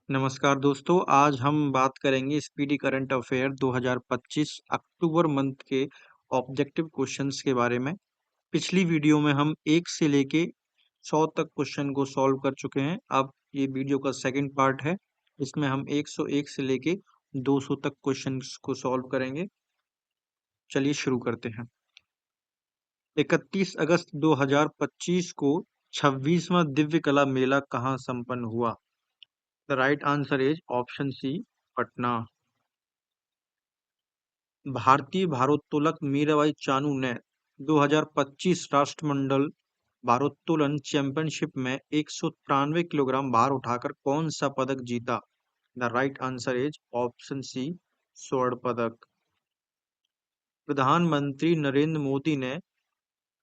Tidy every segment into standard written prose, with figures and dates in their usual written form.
नमस्कार दोस्तों, आज हम बात करेंगे स्पीडी करंट अफेयर 2025 अक्टूबर मंथ के ऑब्जेक्टिव क्वेश्चंस के बारे में। पिछली वीडियो में हम 1 से लेके 100 तक क्वेश्चन को सॉल्व कर चुके हैं। अब ये वीडियो का सेकंड पार्ट है। इसमें हम 101 से लेके 200 तक क्वेश्चंस को सॉल्व करेंगे। चलिए शुरू करते हैं। 31 अगस्त 2025 को 26वां दिव्य कला मेला कहाँ संपन्न हुआ? The right answer is option C, Patna. भारतीय भारोत्तोलक मीराबाई चानू ने 2025 राष्ट्रमंडल भारोत्तोलन चैंपियनशिप में 193 किलोग्राम भार उठाकर कौन सा पदक जीता? The right answer is option C, स्वर्ण पदक। प्रधानमंत्री नरेंद्र मोदी ने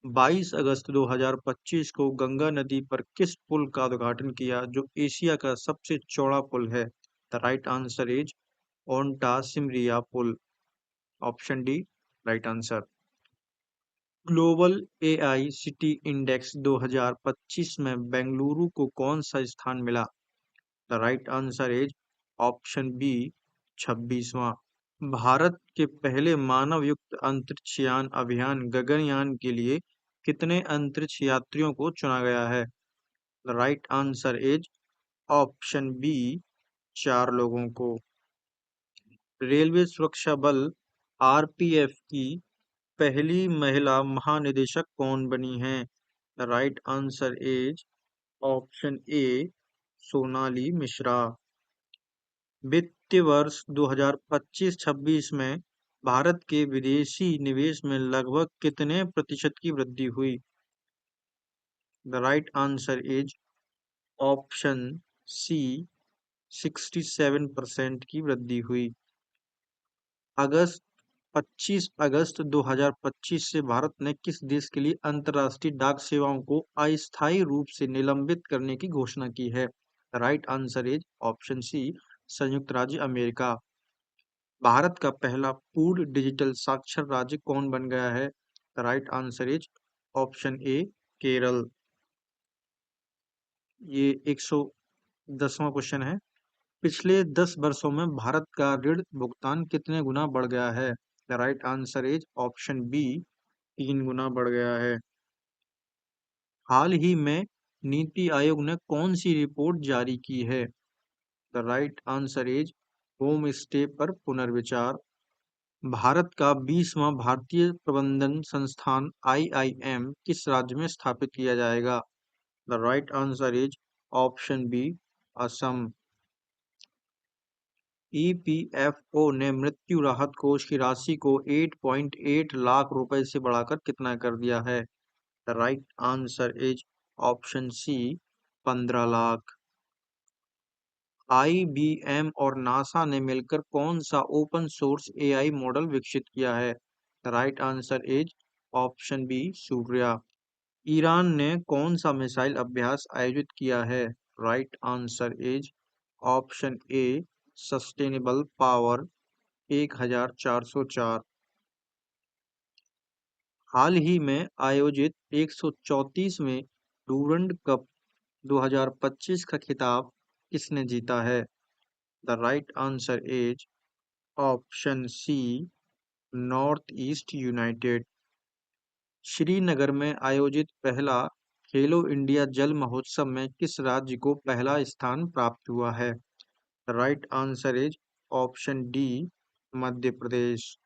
22 अगस्त 2025 को गंगा नदी पर किस पुल का उद्घाटन किया जो एशिया का सबसे चौड़ा पुल है? The right answer is Aunta Simaria पुल। Option D right answer. Global AI city index 2025 में बेंगलुरु को कौन सा स्थान मिला? The right answer is option B, 26वां। भारत के पहले मानव युक्त अंतरिक्षयान अभियान गगनयान के लिए कितने अंतरिक्ष यात्रियों को चुना गया है? The right answer is option B, 4 लोगों को। रेलवे सुरक्षा बल आरपीएफ की पहली महिला महानिदेशक कौन बनी हैं? The right answer is option ए, सोनाली मिश्रा। वित्तीय वर्ष 2025-26 में भारत के विदेशी निवेश में लगभग कितने प्रतिशत की वृद्धि हुई? The right answer is option C, 67% की वृद्धि हुई। 25 अगस्त 2025 से भारत ने किस देश के लिए अंतर्राष्ट्रीय डाक सेवाओं को अस्थायी रूप से निलंबित करने की घोषणा की है? Right answer is option C, संयुक्त राज्य अमेरिका। भारत का पहला पूर्ण डिजिटल साक्षर राज्य कौन बन गया है? राइट आंसर इज ऑप्शन ए, केरल। ये 110वां क्वेश्चन है। पिछले 10 वर्षों में भारत का ऋण भुगतान कितने गुना बढ़ गया है? The right answer is option B, 3 गुना बढ़ गया है। हाल ही में नीति आयोग ने कौन सी रिपोर्ट जारी की है? The right answer is home stay पर पुनर्विचार। भारत का 20वां भारतीय प्रबंधन संस्थान आईआईएम किस राज्य में स्थापित किया जाएगा? The right answer is option B, Assam. EPFO ने मृत्यु राहत कोष की राशि को 8.8 लाख रुपए से बढ़ाकर कितना कर दिया है? The right answer is option C, 15 lakh. IBM और नासा ने मिलकर कौन सा ओपन सोर्स एआई मॉडल विकसित किया है? The right answer is option B, Surya. Iran ने कौन सा मिसाइल अभ्यास आयोजित किया है? Right answer is option A, sustainable power 1404। हाल ही में आयोजित 134वें डूरंड कप 2025 का खिताब किसने जीता है? The right answer is option C, north east united. Srinagar में आयोजित पहला खेलो इंडिया जल महोत्सव में किस राज्य को पहला स्थान प्राप्त हुआ है? Right answer is option D, Madhya Pradesh.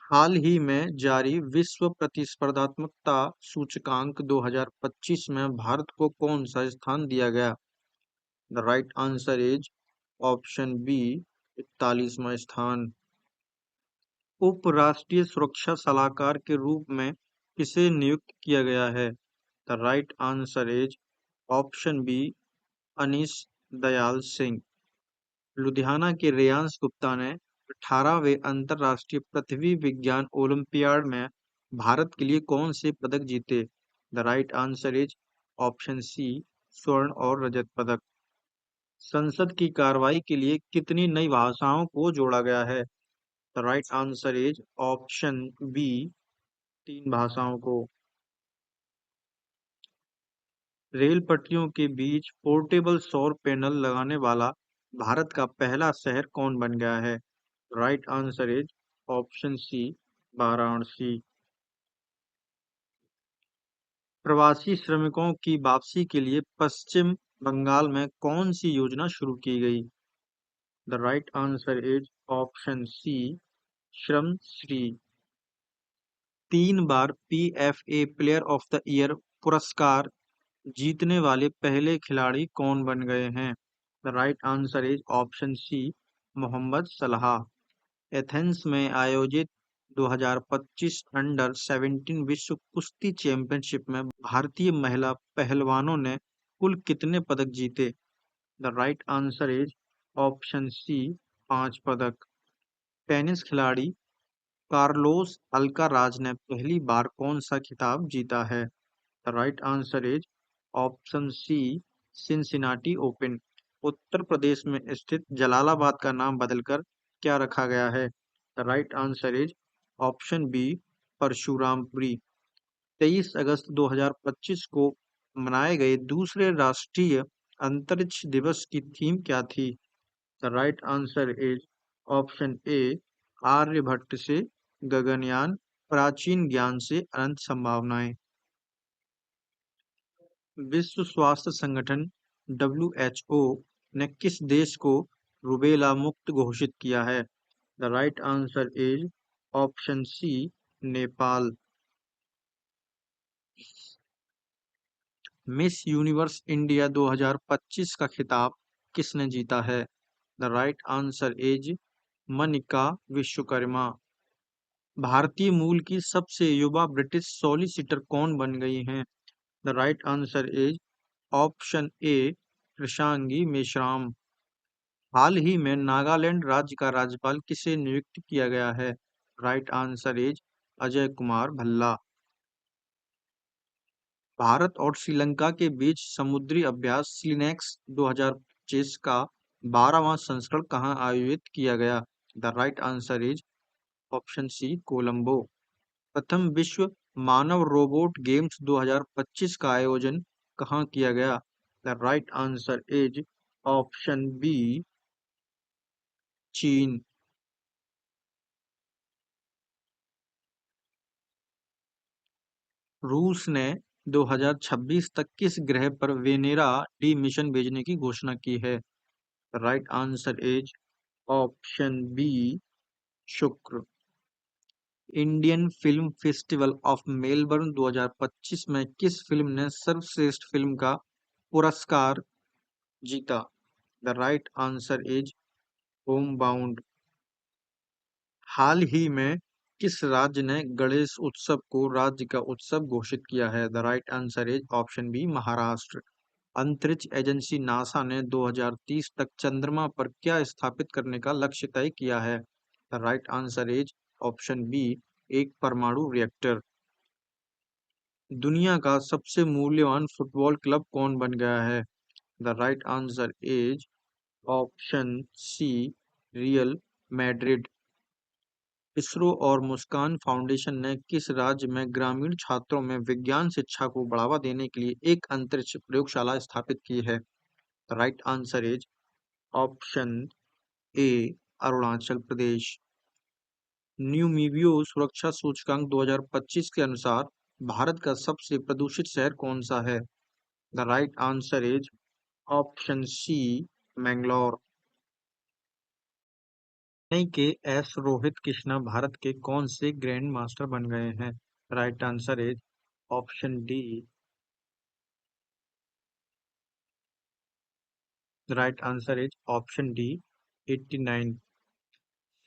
हाल ही में जारी विश्व प्रतिस्पर्धात्मकता सूचकांक 2025 में भारत को कौन सा स्थान दिया गया? The right answer is option B, 41वां स्थान। उपराष्ट्रीय सुरक्षा सलाहकार के रूप में किसे नियुक्त किया गया है? The right answer is option B, Anish Dayal Singh. Ludhiana के रेयांश गुप्ता ने 18वें अंतर्राष्ट्रीय पृथ्वी विज्ञान ओलंपियाड में भारत के लिए कौन से पदक जीते? The right answer is option C, स्वर्ण और रजत पदक। संसद की कार्रवाई के लिए कितनी नई भाषाओं को जोड़ा गया है? The right answer is option B, 3 भाषाओं को। रेल पटरियों के बीच पोर्टेबल सौर पैनल लगाने वाला भारत का पहला शहर कौन बन गया है? Right answer is option C, Varanasi. प्रवासी श्रमिकों की वापसी के लिए पश्चिम बंगाल में कौन सी योजना शुरू की गई? The right answer is option C, Shram Shri. 3 बार PFA player of the year पुरस्कार जीतने वाले पहले खिलाड़ी कौन बन गए हैं? The right answer is option C, Mohamed Salah. Athens में आयोजित 2025 अंडर 17 विश्व कुश्ती चैंपियनशिप में भारतीय महिला पहलवानों ने कुल कितने पदक जीते? The right answer is option C, 5 पदक। टेनिस खिलाड़ी कार्लोस अल्काराज ने पहली बार कौन सा खिताब जीता है? The right answer is option C, Cincinnati open. Uttar Pradesh में स्थित जलालाबाद का नाम बदलकर क्या रखा गया है? The right answer is option B, Parshurampuri. 23 अगस्त 2025 को मनाए गए दूसरे राष्ट्रीय अंतरिक्ष दिवस की थीम क्या थी? The right answer is option A, Aryabhata से गगनयान, प्राचीन ज्ञान से अनंत संभावनाएं। विश्व स्वास्थ्य संगठन WHO ने किस देश को रुबेला मुक्त घोषित किया है? The right answer is option C, Nepal. Miss Universe India 2025 का खिताब किसने जीता है? The right answer is Manika Vishwakarma. भारतीय मूल की सबसे युवा ब्रिटिश सॉलिसिटर कौन बन गई हैं? The right answer is option A, Krishangi Meshram. हाल ही में नागालैंड राज्य का राज्यपाल किसे नियुक्त किया गया है? Right answer is Ajay Kumar Bhalla. Bharat और श्रीलंका के बीच समुद्री अभ्यास सिलिनेक्स 2025 का 12वां संस्करण कहाँ आयोजित किया गया? The right answer is option C, Colombo. प्रथम विश्व मानव रोबोट गेम्स 2025 का आयोजन कहाँ किया गया? The right answer is option B, चीन। रूस ने 2026 तक किस ग्रह पर वेनेरा डी मिशन भेजने की घोषणा की है? Right answer is option B, Shukra. Indian film festival of Melbourne 2025 में किस फिल्म ने सर्वश्रेष्ठ फिल्म का पुरस्कार जीता? The right answer is home bound. हाल ही में किस राज्य ने गणेश उत्सव को राज्य का उत्सव घोषित किया है? The right answer is option B, Maharashtra. अंतरिक्ष एजेंसी नासा ने 2030 तक चंद्रमा पर क्या स्थापित करने का लक्ष्य तय किया है? The right answer is option B, एक परमाणु रिएक्टर। दुनिया का सबसे मूल्यवान फुटबॉल क्लब कौन बन गया है? The right answer is option C, Real Madrid. ISRO और मुस्कान फाउंडेशन ने किस राज्य में ग्रामीण छात्रों में विज्ञान शिक्षा को बढ़ावा देने के लिए एक अंतरिक्ष प्रयोगशाला स्थापित की है? Right answer is option A, Arunachal Pradesh. न्यूमीबियो सुरक्षा सूचकांक 2025 के अनुसार भारत का सबसे प्रदूषित शहर कौन सा है? The right answer is option C, Mangalore. Chennai के रोहित कृष्णा भारत के कौन से ग्रैंड मास्टर बन गए हैं? Right answer is option D, right answer is option D, 89।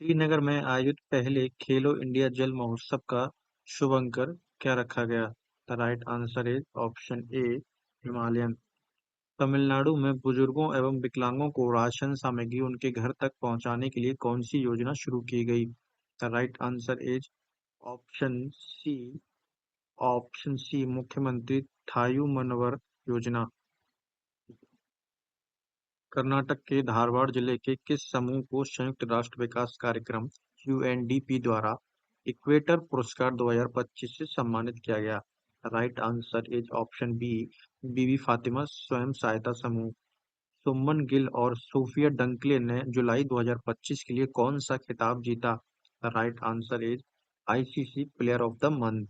Srinagar में आयोजित पहले खेलो इंडिया जल महोत्सव का शुभंकर क्या रखा गया? The right answer is option A, Himalayan. Tamil Nadu में बुजुर्गों एवं विकलांगों को राशन सामग्री उनके घर तक पहुंचाने के लिए कौन सी योजना शुरू की गई? The right answer is option C, मुख्यमंत्री थायू मनवर योजना। कर्नाटक के धारवाड़ जिले के किस समूह को संयुक्त राष्ट्र विकास कार्यक्रम UNDP द्वारा इक्वेटर पुरस्कार 2025 से सम्मानित किया गया? Right answer is option B, Bibi Fatima स्वयं सहायता समूह। सुमन गिल और सोफिया डंकले ने जुलाई 2025 के लिए कौन सा खिताब जीता? The right answer is ICC player of the month.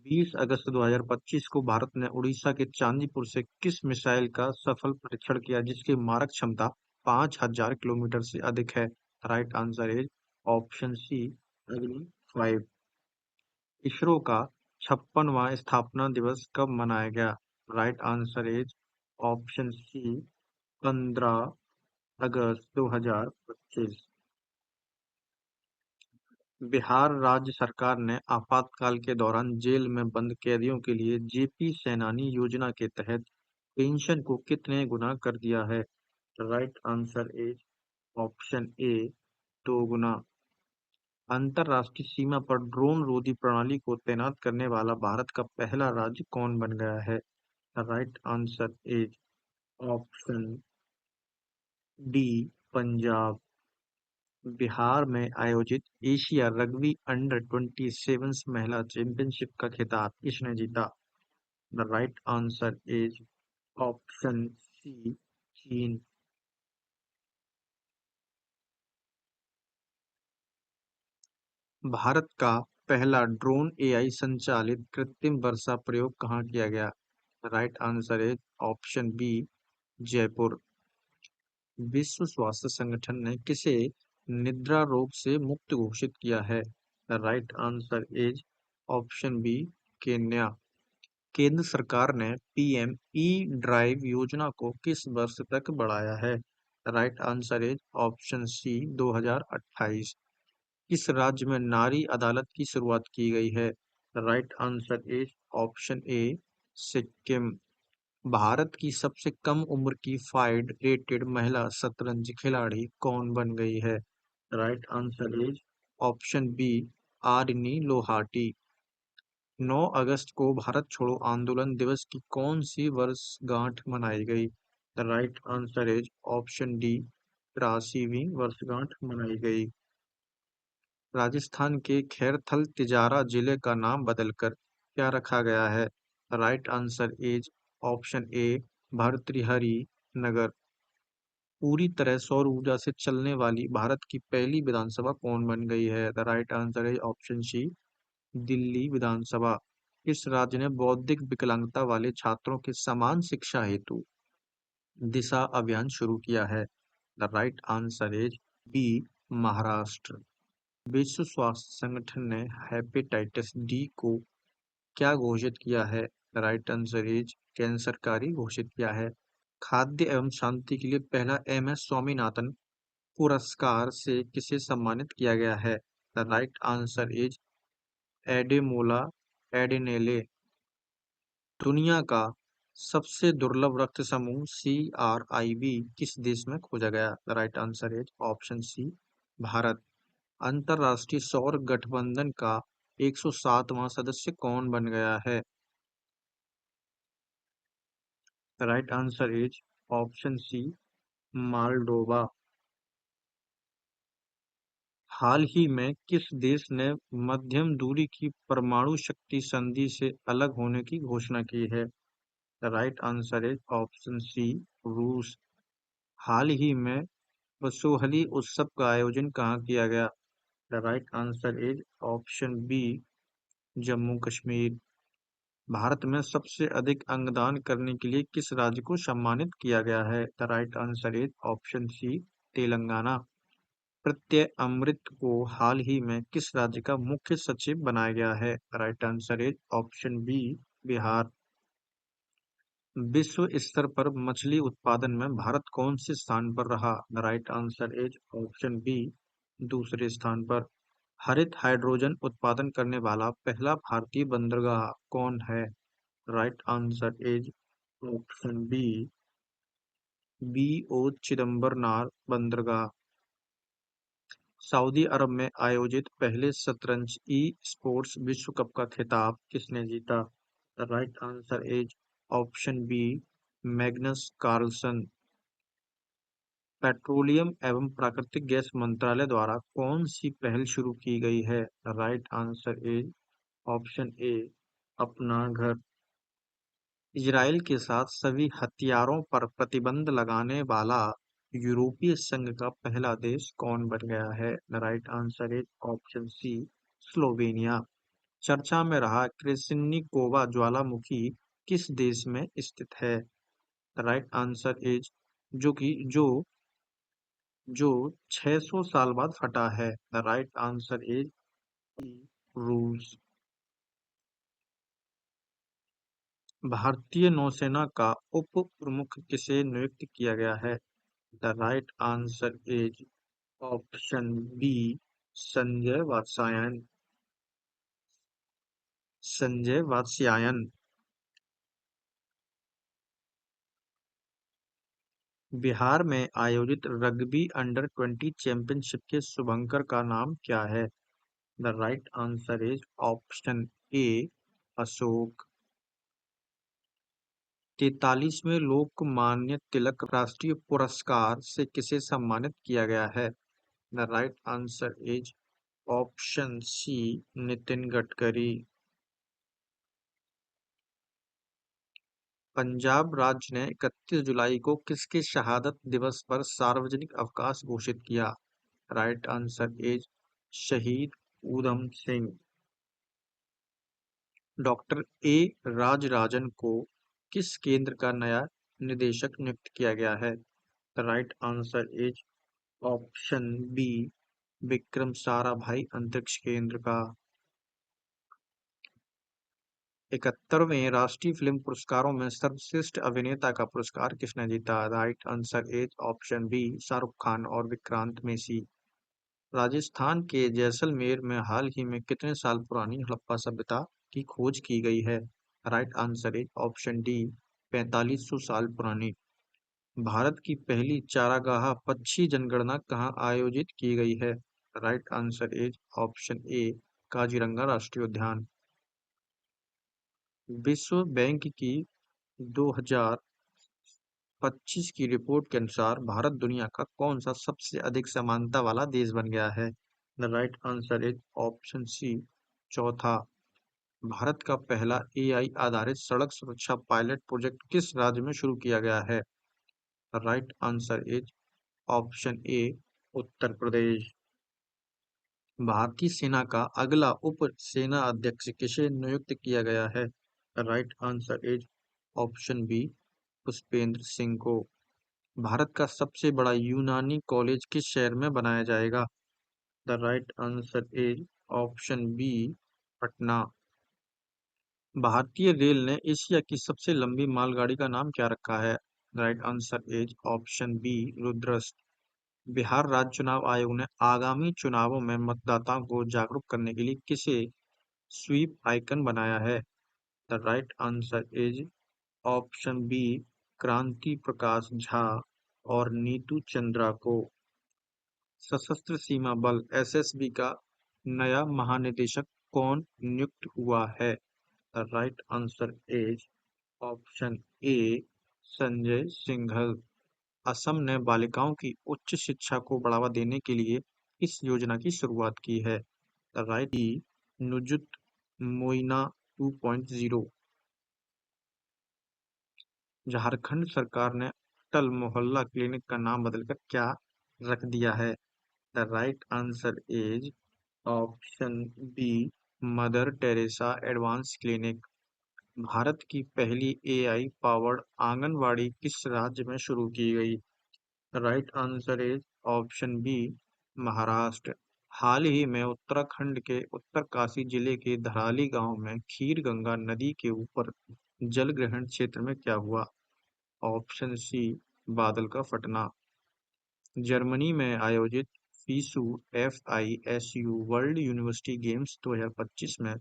20 अगस्त 2025 को भारत ने उड़ीसा के चांदीपुर से किस मिसाइल का सफल परीक्षण किया जिसकी मारक क्षमता 5000 किलोमीटर से अधिक है? Right answer is option C Agni 5। ISRO का 56वां स्थापना दिवस कब मनाया गया? Right answer is option C 15 अगस्त 2025। बिहार राज्य सरकार ने आपातकाल के दौरान जेल में बंद कैदियों के लिए जेपी सेनानी योजना के तहत पेंशन को कितने गुना कर दिया है? राइट आंसर इज ऑप्शन ए 2 गुना। अंतरराष्ट्रीय सीमा पर ड्रोन रोधी प्रणाली को तैनात करने वाला भारत का पहला राज्य कौन बन गया है? Right answer is option D Punjab. Bihar में आयोजित एशिया रग्बी अंडर 27 महिला चैंपियनशिप का खिताब किसने जीता? The right answer is option C चीन। भारत का पहला ड्रोन एआई संचालित कृत्रिम वर्षा प्रयोग कहाँ किया गया? Right answer is option B Jaipur. विश्व स्वास्थ्य संगठन ने किसे निद्रा रोग से मुक्त घोषित किया है? The right answer is option B Kenya. केंद्र सरकार ने पीएम ई ड्राइव योजना को किस वर्ष तक बढ़ाया है? Right answer is option C 2028। किस राज्य में नारी अदालत की शुरुआत की गई है? राइट आंसर इज ऑप्शन ए सिक्किम। भारत की सबसे कम उम्र की फाइड रेटेड महिला शतरंज खिलाड़ी कौन बन गई है? Right answer is option B Arini Lohati. 9 अगस्त को भारत छोड़ो आंदोलन दिवस की कौन सी वर्षगांठ मनाई गई? The right answer is option D 83वीं वर्षगांठ मनाई गई। राजस्थान के खैरथल तिजारा जिले का नाम बदलकर क्या रखा गया है? Right answer is option A Bhartrihari Nagar. पूरी तरह सौर ऊर्जा से चलने वाली भारत की पहली विधानसभा कौन बन गई है? The right answer is option C Delhi विधानसभा। इस राज्य ने बौद्धिक विकलांगता वाले छात्रों के समान शिक्षा हेतु दिशा अभियान शुरू किया है? The right answer is B Maharashtra. विश्व स्वास्थ्य संगठन ने हेपेटाइटिस डी को क्या घोषित किया है? राइट आंसर इज कैंसरकारी घोषित किया है। खाद्य एवं शांति के लिए पहला एमएस स्वामीनाथन पुरस्कार से किसे सम्मानित किया गया है? The right answer is Ademola Adenele. दुनिया का सबसे दुर्लभ रक्त समूह CRIB किस देश में खोजा गया? The right answer is option C Bharat. अंतरराष्ट्रीय सौर गठबंधन का 107वां सदस्य कौन बन गया है? Right answer is option C Moldova. हाल ही में किस देश ने मध्यम दूरी की परमाणु शक्ति संधि से अलग होने की घोषणा की है? Right answer is option C रूस। हाल ही में वसोहली उत्सव का आयोजन कहाँ किया गया? The right answer is option B Jammu Kashmir. Bharat में सबसे अधिक अंगदान करने के लिए किस राज्य को सम्मानित किया गया है? The right answer is option C Telangana. Pratyay Amrit को हाल ही में किस राज्य का मुख्य सचिव बनाया गया है? Right answer is option B Bihar. विश्व स्तर पर मछली उत्पादन में भारत कौन से स्थान पर रहा? The right answer is option B दूसरे स्थान पर। हरित हाइड्रोजन उत्पादन करने वाला पहला भारतीय बंदरगाह कौन है? Right answer is option BO Chidambaranar बंदरगाह। सऊदी अरब में आयोजित पहले शतरंज ई स्पोर्ट्स विश्व कप का खिताब किसने जीता? The right answer is option B Magnus Carlsen. Petroleum एवं प्राकृतिक गैस मंत्रालय द्वारा कौन सी पहल शुरू की गई है? The right answer is option ए अपना घर। इजराइल के साथ सभी हथियारों पर प्रतिबंध लगाने वाला यूरोपीय संघ का पहला देश कौन बन गया है? The right answer is option C, Slovenia. चर्चा में रहा क्रेसिनिकोवा ज्वालामुखी किस देश में स्थित है? द राइट आंसर इज जो 600 साल बाद फटा है। द राइट आंसर इज रूस। भारतीय नौसेना का उप प्रमुख किसे नियुक्त किया गया है? The right answer is option B, Sanjay Vatsyayan. Sanjay Vatsyayan. Bihar में आयोजित रग्बी अंडर 20 चैंपियनशिप के शुभंकर का नाम क्या है? The right answer is option A, Ashok. 43वें लोकमान्य तिलक राष्ट्रीय पुरस्कार से किसे सम्मानित किया गया है? The right answer is option C, Nitin Gadkari. Punjab राज्य ने 31 जुलाई को किसके शहादत दिवस पर सार्वजनिक अवकाश घोषित किया? राइट आंसर इज शहीद ऊधम सिंह। डॉक्टर ए राजराजन को किस केंद्र का नया निदेशक नियुक्त किया गया है? The right answer is option B, Vikram Sarabhai अंतरिक्ष केंद्र का। 71वें राष्ट्रीय फिल्म पुरस्कारों में सर्वश्रेष्ठ अभिनेता का पुरस्कार किसने जीता? Right answer is option B, Shahrukh Khan और विक्रांत मैसी। राजस्थान के जैसलमेर में हाल ही में कितने साल पुरानी हड़प्पा सभ्यता की खोज की गई है? Right answer is option D, 4500 साल पुरानी। भारत की पहली चारागाह पक्षी जनगणना कहाँ आयोजित की गई है? राइट आंसर इज ऑप्शन ए, काजीरंगा राष्ट्रीय उद्यान। विश्व बैंक की 2025 की रिपोर्ट के अनुसार भारत दुनिया का कौन सा सबसे अधिक समानता वाला देश बन गया है? The right answer is option C, चौथा। भारत का पहला एआई आधारित सड़क सुरक्षा पायलट प्रोजेक्ट किस राज्य में शुरू किया गया है? The right answer is option A, Uttar Pradesh. भारतीय सेना का अगला उप सेना अध्यक्ष किसे नियुक्त किया गया है? The right answer is option B, Pushpendra Singh को। भारत का सबसे बड़ा यूनानी कॉलेज किस शहर में बनाया जाएगा? The right answer is option B, Patna. भारतीय रेल ने एशिया की सबसे लंबी मालगाड़ी का नाम क्या रखा है? Right answer is option B, रुद्रष्ट। बिहार राज्य चुनाव आयोग ने आगामी चुनावों में मतदाताओं को जागरूक करने के लिए किसे स्वीप आइकन बनाया है? The right answer is option B, Kranti Prakash Jha और नीतू चंद्रा को। सशस्त्र सीमा बल एसएसबी का नया महानिदेशक कौन नियुक्त हुआ है? The right answer is option ए, संजय सिंघल। असम ने बालिकाओं की उच्च शिक्षा को बढ़ावा देने के लिए इस योजना की शुरुआत की है? द राइट ई, नुजुत मोइना 2.0। झारखंड सरकार ने अटल मोहल्ला क्लिनिक का नाम बदलकर क्या रख दिया है? The right answer is option B, Mother Teresa advance clinic. Bharat की पहली एआई पावर्ड आंगनवाड़ी किस राज्य में शुरू की गई? Right answer is option B, Maharashtra. हाल ही में उत्तराखंड के उत्तरकाशी जिले के धराली गांव में खीर गंगा नदी के ऊपर जल ग्रहण क्षेत्र में क्या हुआ? ऑप्शन सी, बादल का फटना। जर्मनी में आयोजित FISU FISU world university games 2025 में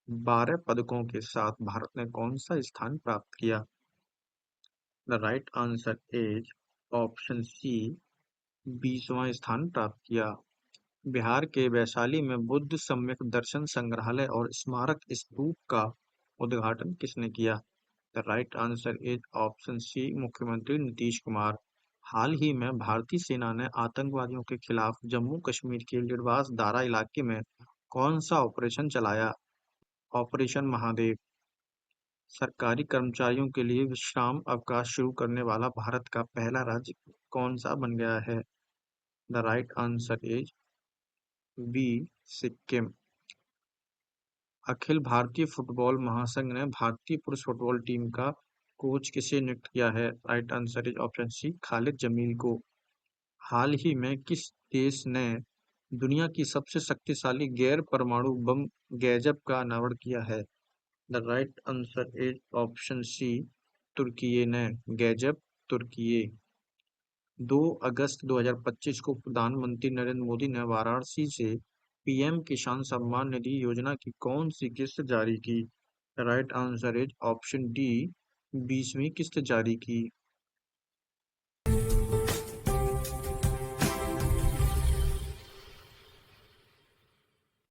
12 पदकों के साथ भारत ने कौन सा स्थान प्राप्त किया? The right answer is option C, 20वां स्थान प्राप्त किया। बिहार के वैशाली में बुद्ध सम्यक दर्शन संग्रहालय और स्मारक स्तूप का उद्घाटन किसने किया? The right answer is option C, मुख्यमंत्री नीतीश कुमार। हाल ही में भारतीय सेना ने आतंकवादियों के खिलाफ जम्मू कश्मीर के लिडवास दारा इलाके में कौन सा ऑपरेशन चलाया? ऑपरेशन महादेव। सरकारी कर्मचारियों के लिए विश्राम अवकाश शुरू करने वाला भारत का पहला राज्य कौन सा बन गया है? The right answer is B, Sikkim. अखिल भारतीय फुटबॉल महासंघ ने भारतीय पुरुष फुटबॉल टीम का कोच किसे नियुक्त किया है? Right answer is option C, Khalid Jamil को। हाल ही में किस देश ने दुनिया की सबसे शक्तिशाली गैर परमाणु बम गैजब का अनावरण किया है? The right answer is option C, तुर्की ने। गैजब, तुर्की। 2 अगस्त 2025 को प्रधानमंत्री नरेंद्र मोदी ने वाराणसी से पीएम किसान सम्मान निधि योजना की कौन सी किस्त जारी की? Right answer is option D, 20वीं किस्त जारी की।